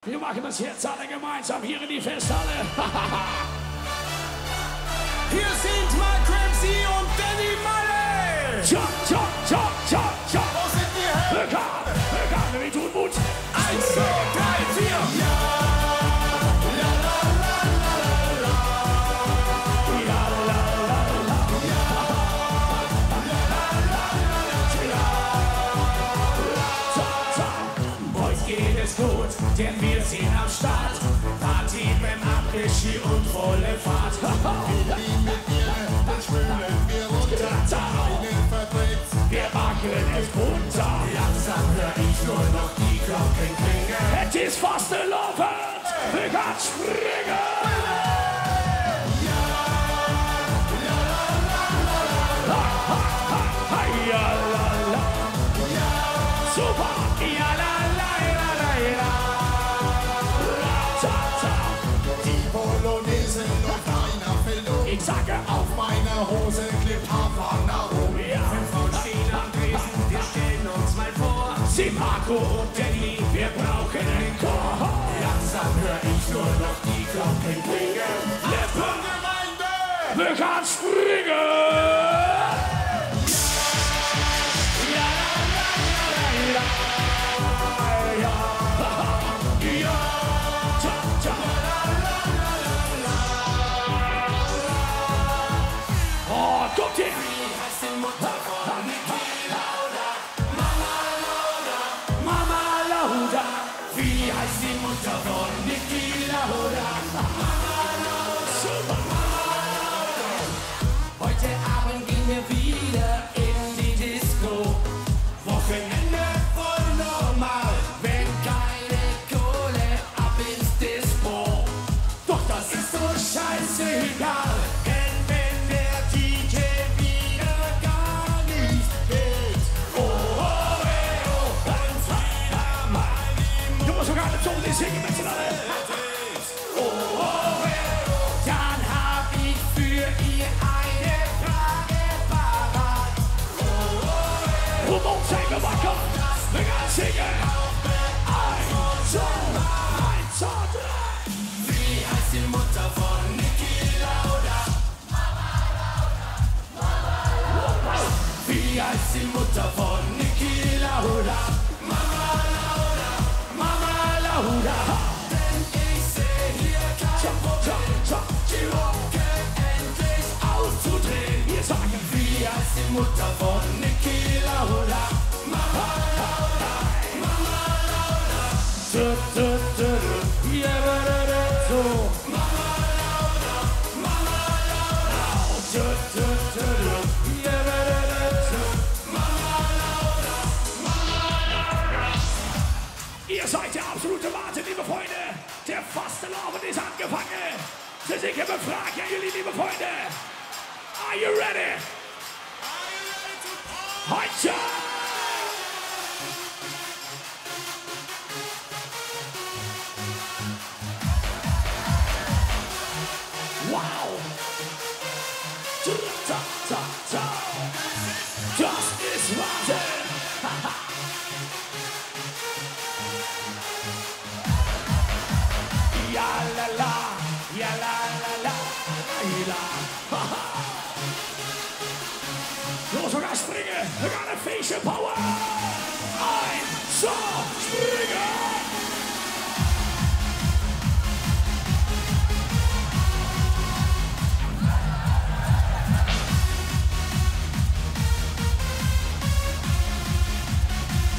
Wir machen das jetzt alle gemeinsam hier in die Festhalle. Hier sind Mark Ramsey und Danny Malle. Tja, tja, tja, tja, tja. Wo sind die Hände? Bekannt, wir tun Mut. 1, 2, 3, 4. Ja. La, la, la, la, la, la. Ja, la, la, la. Ja. La, la, la, la, la. Heute geht es gut, denn wir sind am Start. Party beim Après-Ski und volle Fahrt. Wir lieben mit dir, dann schwimmen wir runter. Einen verdreht. Wir wackeln es runter. Langsam hör ich nur noch die Glocken klingen. Es ist vastelaovend. Wir können springen. Ja. La, la, la, la, la. Ja, la, la. Ja. Super. Ja, la, la, la, la, la. La, ta, ta. Die Polonaise und einer verloren. Ich sage Auf meiner Hose klebt Havana rum. ja. 5 Frauen stehen am Tresen, wir stellen uns mal vor. Sie, Marco und Danny, wir brauchen einen Chor. Langsam hör ich nur noch die Glocken klingen. Lippengemeinde! Wir können springen. Ja, la, la, la, la. Ja, ja. Tja, tja. Oh, kommt her. Wie heißt die Mutter von Niki Lauda? Mama Lauda. Wie heißt die Mutter von Niki Lauda? Super. Heute Abend gehen wir wieder in die Disco. Wochenende voll normal, wenn keine Kohle, ab ins Dispo. Doch das Ist so scheißegal, denn wenn der DJ wieder gar nicht geht. Oh, oh, ey, oh, dann feier mal die du musst sogar eine Zunge nicht singen, Menschen alle. Oh, oh, ey, oh, dann hab ich für ihr eine Frage parat. Oh, oh, ey, Kom op, zijn we wakker. We gaan zingen. Eén, twee, drie. wie heißt die Mutter von Niki Lauda? Wie heißt die Mutter von Niki Lauda? Mama Lauda. Denn ich seh hier kein Problem, die Mucke endlich auszudrehen. Wir sagen, Wie heißt die Mutter von Niki Lauda? Mama Lauda, Mama Lauda. ja, so. Mama Lauda, Mama Lauda. Ja, Mama Lauda, Mama Lauda. ihr seid der absolute Wahnsinn, liebe Freunde. Der Fastelavond ist angefangen. Sie sind hier befragt, ja, ihr liebe Freunde. Are you ready? Heute! Wow! Ta, ta, ta, ta. Das ist Wahnsinn! Ja la la, ja la la la, la. Los, we gaan springen. We gaan een feestje bouwen. 1, 2, springen.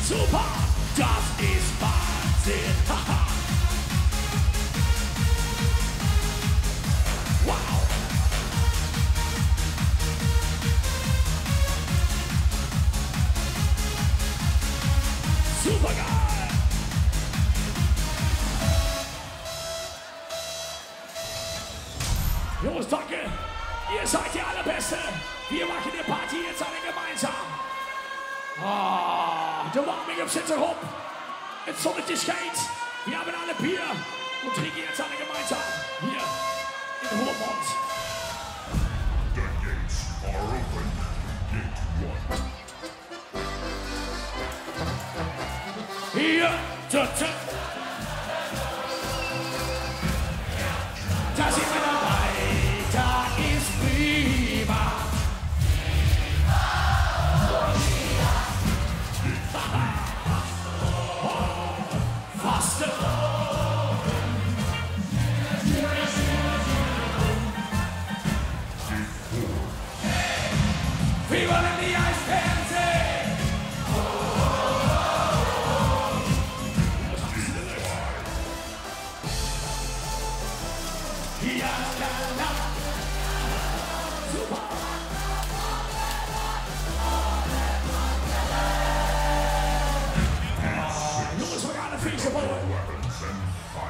Super, das ist Wahnsinn. Wow. Super geil. Jungs, danke. Ihr seid die Allerbeste. Wir machen die Party jetzt alle gemeinsam. De warming-up zit erop. Het zonnetje schijnt. Wir haben alle Bier und trinken jetzt alle gemeinsam. Hier in Roermond. The gates are open. Gate 1. Hier.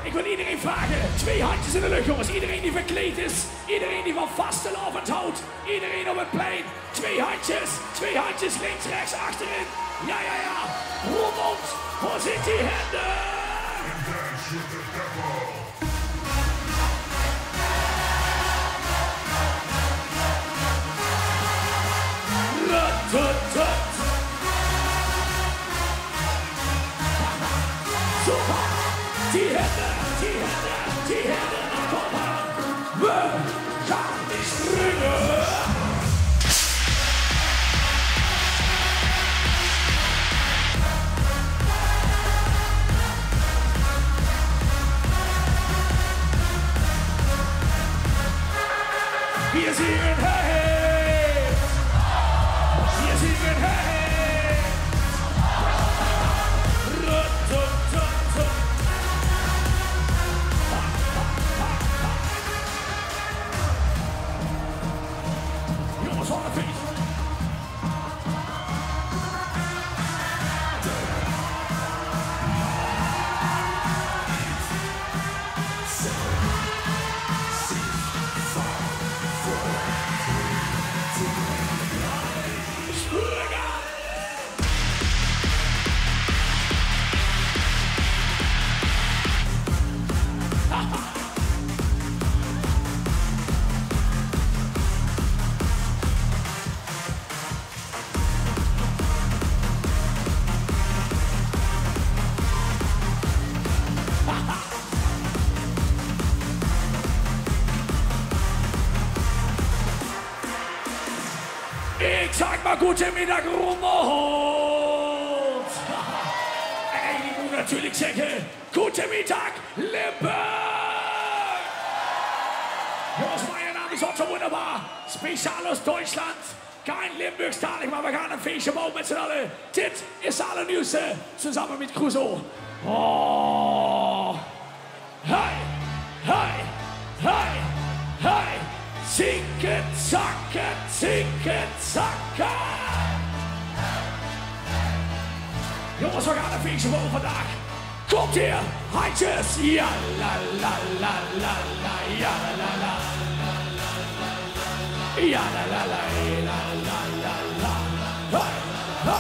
Ik wil iedereen vragen, 2 handjes in de lucht jongens. Iedereen die verkleed is, iedereen die van vastelaovend houdt. Iedereen op het plein, 2 handjes links, rechts, achterin. Ja. Roermond, waar zit die handen? Dance with the devil. Super, die handen, kom aan. We gaan die springen. Wir singen hey, wir singen hey. Jongens, wat een feest. Ik sag mal guten Mittag, Roermond. En ik moet natuurlijk zeggen, guten Mittag, Limburg. Jongens, mijn naam is Otto Wunderbar. Speciaal aus Deutschland. Kein Limburgstalig, maar we gaan een feestje bouwen met z'n allen. Dit is het allernieuwste, samen met Crusoe. Oh. Hey. Zinken, zakken. Jongens, we gaan een feestje bouwen vandaag. Komt hier, handjes. Ja la la la la la, ja la la. Ja la la la la la la la.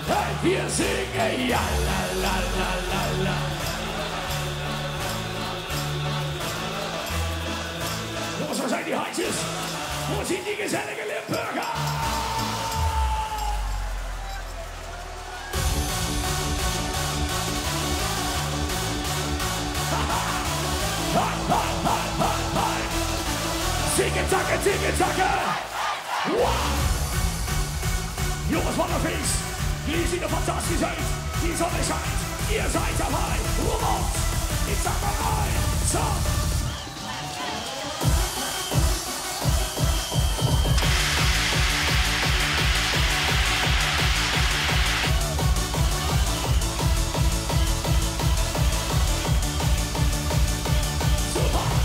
Hey, wir singen. Ja la la la la la. Jongens, waar zijn die handjes? Waar zien die gezellige Limburger? Zingen, zakken. Wow. Jongens, wat een feest. Jullie zien er fantastisch uit. Die zon is schijnt. Ihr seid dabei. Roermond. Ik sag maar rein. Zo.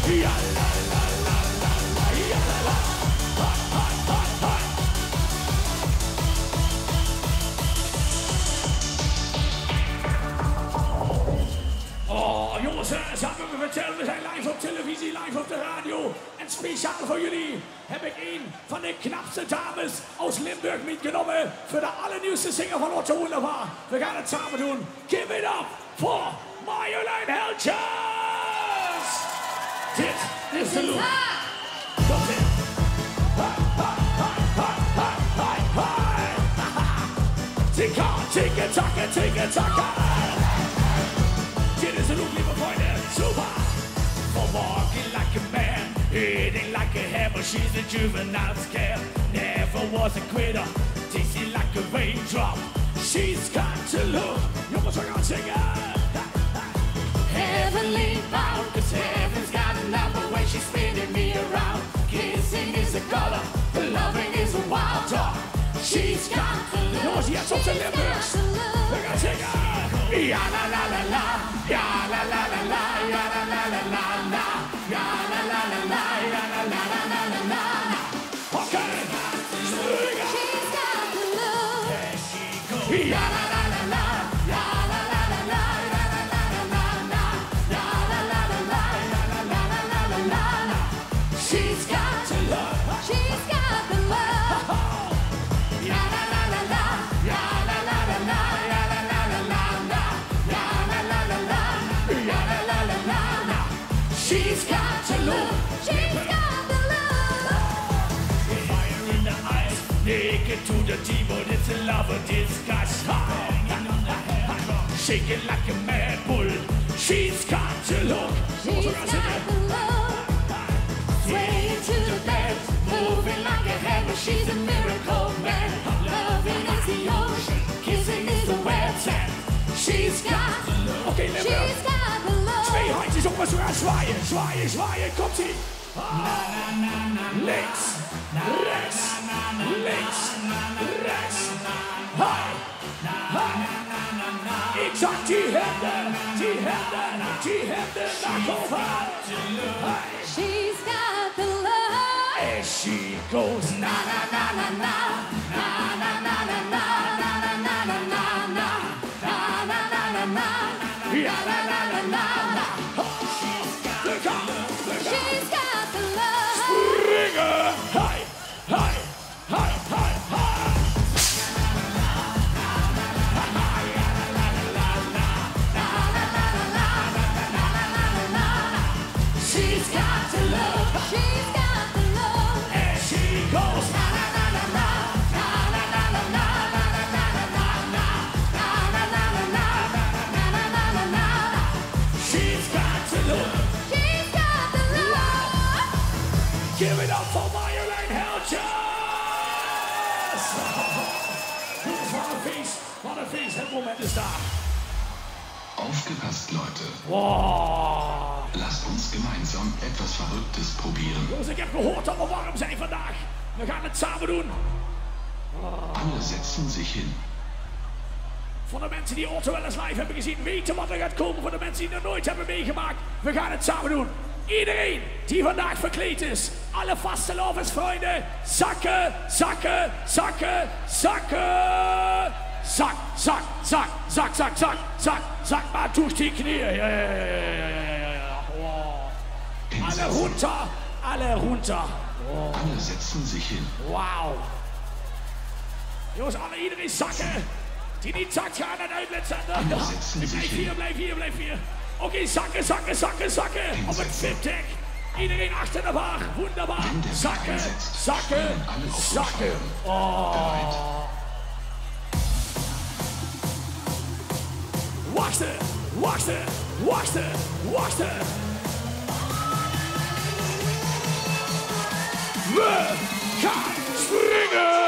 Ja la la la la la, ja la la. Hai. Oh jongens, ze hebben me verteld, we zijn live op televisie, live op de radio. En speciaal voor jullie heb ik een van de knapste dames aus Limburg meegenomen voor de allernieuwste zinger van Otto Wunderbar. We gaan het samen doen. Give it up voor Marjolein Heltjes! Dit is de look. Komt in. Tikka-taka. Dit is de look, lieve vrienden. Super. For walking like a man, hitting like a hammer. She's a juvenile scare. Never was a quitter. Tasting like a raindrop. She's got to look. Jongens, we gaan zingen. Heavenly bound, 'cause heaven's got a number when she's spinning me around. Kissing is a color, loving is a wild dog. She's got the look. Jongens, jetzt op de Limburgs. We gaan zingen. Ja la la la la, ja la la la la, ja la la la la la, ja la la la la, ja la la la la la la. Oké. Springen. She's got the look. There she goes. Ja la la la la, ja la la la la, ja la la la la la, still love her disgust. Shaking like a mad bull. She's got to look. She's got the look. Swaying to the bed, moving like a hammer. She's a miracle man. Loving is the ocean, kissing is the wet sand. She's got the look. Okay, She's got the look. Twee handjes op, we gaan zwaaien, zwaaien, zwaaien. Komt-ie. Links, rechts, links, rechts. Hi, hi. Ik zag die handen naar boven. Hi. She's got the love. And she goes na na na na na na na na na na na na na na na na na na na. Ja la la la la la. She's got the love. Springen. Hi, hi, hi, hi, hi. She's got the love. She's got the love. And she goes na na na na na na na na na na na na na na na na. She's got the love. She's got the love. Give it up for Marjolein Heltjes! Jongens, wat een feest, het moment is daar. Aufgepasst, Leute. Wow. Lasst uns gemeinsam etwas Verrücktes probieren. Jongens, ik heb gehoord dat we warm zijn vandaag. We gaan het samen doen. Alle setzen sich hin. Voor de mensen die Otto Wunderbar live hebben gezien, weten wat er gaat komen. Voor de mensen die het nog nooit hebben meegemaakt, we gaan het samen doen. Iedereen die vandaag verkleed is, alle vastelovensvrienden, zakken, zakken, zakken, zakken. Zak, zak, zak, zak, zak, zak, zak, zak maar durch die knieën. Ja. Wow. Alle runter, alle runter. Wow. Alle setzen sich hin. Wauw. Jongens, iedereen zakken. Die niet zakt, gaan naar de uitbladzender. Blijf hier. Oké, zakken. Op het VIP-deck. Iedereen achter de bar. Wunderbar. Zakken. Oh. Wachten. We gaan springen.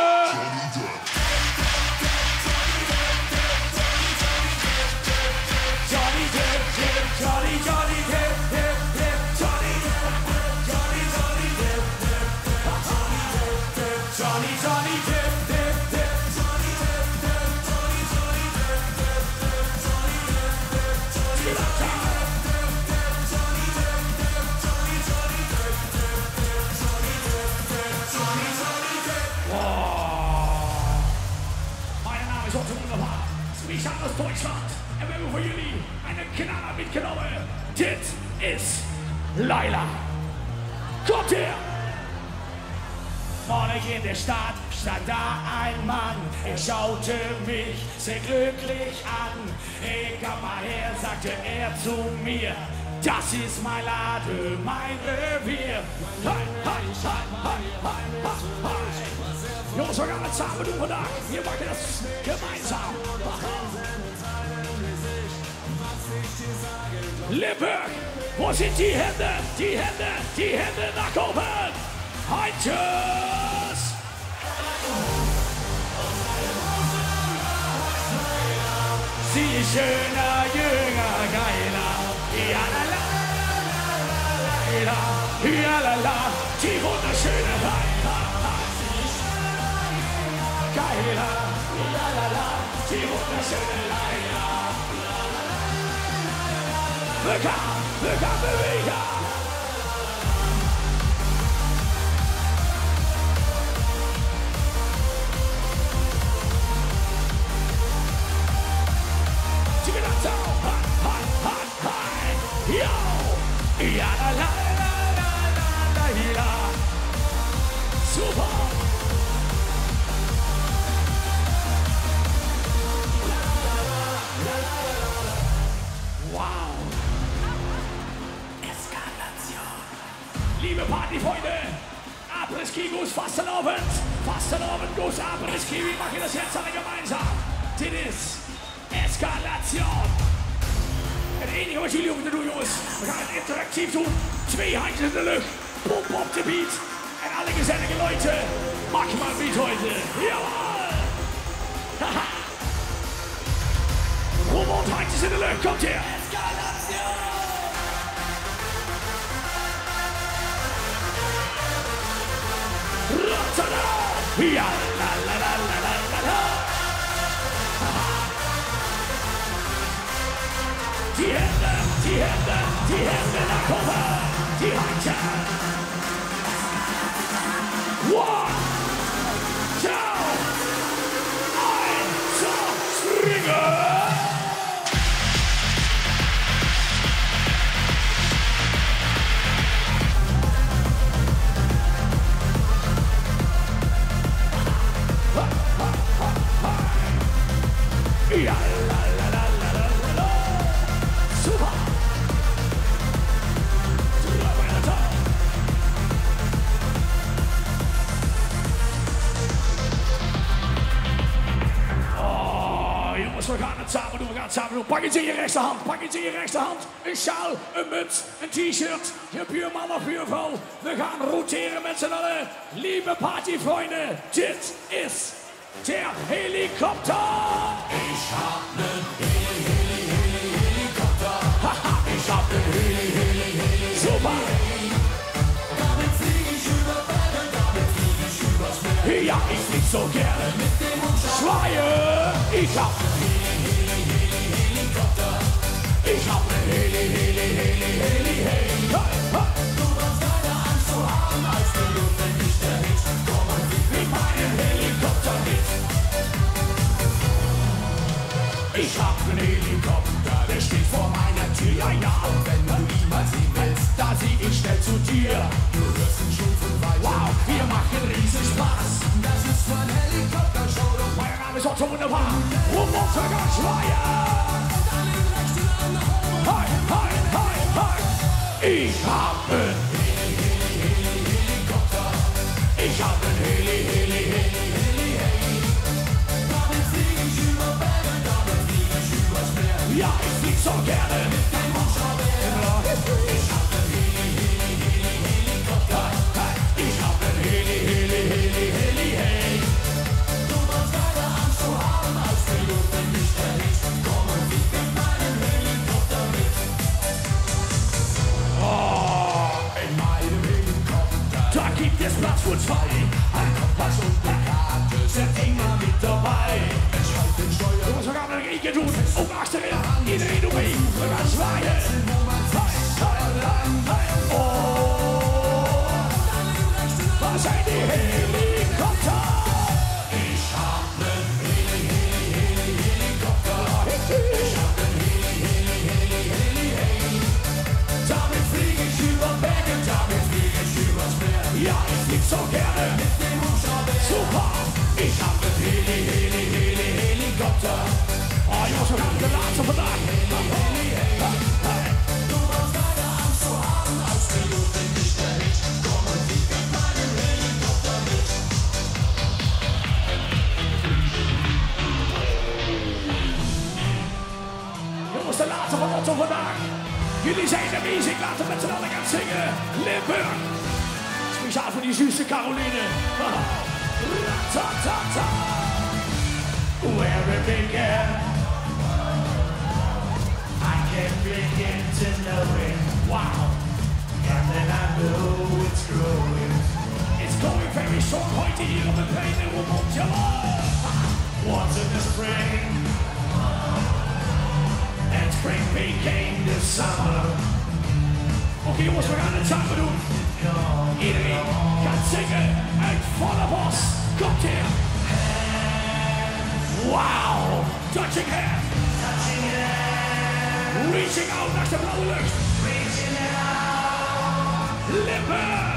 Johnny Dip, Johnny Dip, Dip, Dip, Johnny Dip, Johnny Dip, Dip, Dip, Johnny Dip, Dip, Dip, Johnny Dip, Dip, Johnny Dip, Dip, Johnny Dip, Johnny Dip, Mijn naam is Otto Wunderbar, speciaal aus Deutschland. En we hebben voor jullie een knaller mitgenommen. Dit is Laila. Kommt her! Vorne in der Stadt stand da ein Mann. Er schaute mich sehr glücklich an. Hey, komm mal her, sagte er zu mir. Das ist mein Laden, mein Revier. Hi. Jongens, we gaan het samen doen vandaag. Je maakt het gemeinsam. Limburg, wo sind die Hände? Die Hände nach oben. Handjes. Sie ist schöner, jünger, geiler. Ja la la la, ja la la, die wunderschöne Laila. Geiler, ja la la, die wunderschöne Laila. We gaan bewegen. Check it out, hi, yo, ja la la la la la la, super. Wow. Eskalation. Liebe Partyfreunde, Apres-Kigos vastelaovend. Vastelaovend goes ab und das Kiwi machen das jetzt alle gemeinsam. Dit is Eskalation. Het enige wat jullie hoeven te doen, jongens, we gaan het interactief doen. 2 handjes in de lucht, pomp op de beat. En alle gezellige Leute, mach mal Beat heute. Jawohl! Haha! Roermond, handjes in de lucht, komt hier. Eskalation! Rotterdam! Ja, la la la la la la la. Die Hände, die Hände, die Hände nach oben, die Handchen. 1, 2, 1, so, springen! Ja, la la la la la la. Super. Oh, jongens, we gaan het samen doen, we gaan het samen doen. Pak iets in je rechterhand, pak iets in je rechterhand. Een sjaal, een muts, een t-shirt. Je buurman of buurvrouw. We gaan roteren met z'n allen. Lieve partyvrienden, dit is der Helikopter. Ich hab nen Helikopter. Ich hab nen Helikopter. Super. Damit flieg ich über Berge, damit flieg ich übers Meer. Ja, ich flieg so gerne Mit dem Schweie. Ich hab Helikopter. Ich hab nen Heli. Hey. Du brauchst keine Angst zu haben, als die Luft nicht erhitzt. Komm und flieg mit meinem Helikopter mit. Ich hab nen Helikopter, Der steht vor meiner Tür, ja, ja. Und wenn du niemals ihn willst, da sieh ich schnell zu dir. du hörst ihn schon von weit. Wow, wir machen riesen Spaß. Das ist mein Helikopter-Show. Mein Name ist Otto Wunderbar. Roermond für ganz Schweie. Hi. Ich hab nen Helikopter. Ich hab nen Heli. Damit flieg ich über Berge, damit flieg ich übers Meer. Ja, ich flieg so gerne mit Dem Hubschrauber. Ich hab nen Helikopter. Ich hab nen Heli. Hey. Du brauchst keine Angst zu haben, als die Luft nicht erhitzt. Komm und flieg mit meinem Helikopter mit. In meinem Helikopter. Da gibt es Platz für 2. Ein Kompass und eine Karte sind immer mit dabei. Ich halt den Steuer. Jongens, we gaan er nog 1 keer doen. Ook achterin. Iedereen doet mee. We gaan zwaaien. Oh, waar zijn die helikopter? Ich hab nen Helikopter. Ich hab nen Heli. Damit flieg ich über Berge, Damit flieg ich übers Meer. ja, ich flieg so gerne. Mit dem Hubschrauber. Super. Ich hab nen Helikopter. Oh, jongens, we gaan de laatste vandaag. Du brauchst keine Angst zu haben, als die Luft nicht erhitzt. Komm und flieg mit meinem Helikopter mit. Jongens, de laatste van Otto vandaag. Jullie zijn de muziek, laten we met z'n allen gaan zingen. Limburg. Speciaal voor die zuurste Caroline. Ratatata. Where it began, I can begin to know it. Wow. And then I know it's growing. It's going very strong. Heute hier op het plein in Roermond. Once in the spring. And spring became the summer. Oké, jongens, we gaan het samen doen. Iedereen gaat zingen uit volle bos. Komt hier. Wow! Touching hand. Reaching out naar de blauwe lucht. Limburg.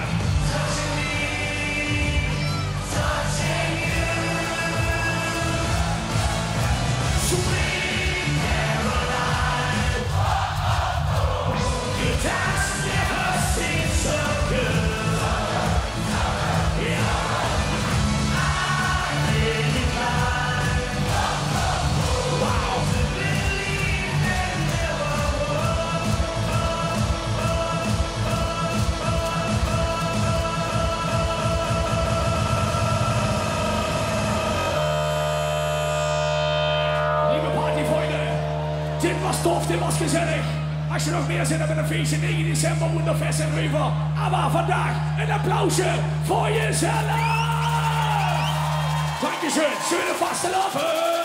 Sweet Caroline. Your dance never seems so good. Yeah. Dit was tof, dit was gezellig. Als je nog meer zin hebt met een feestje, 9 december, Wunderfest en Reuver. Maar vandaag een applausje voor jezelf. Dankeschön, schöne vastelaovend.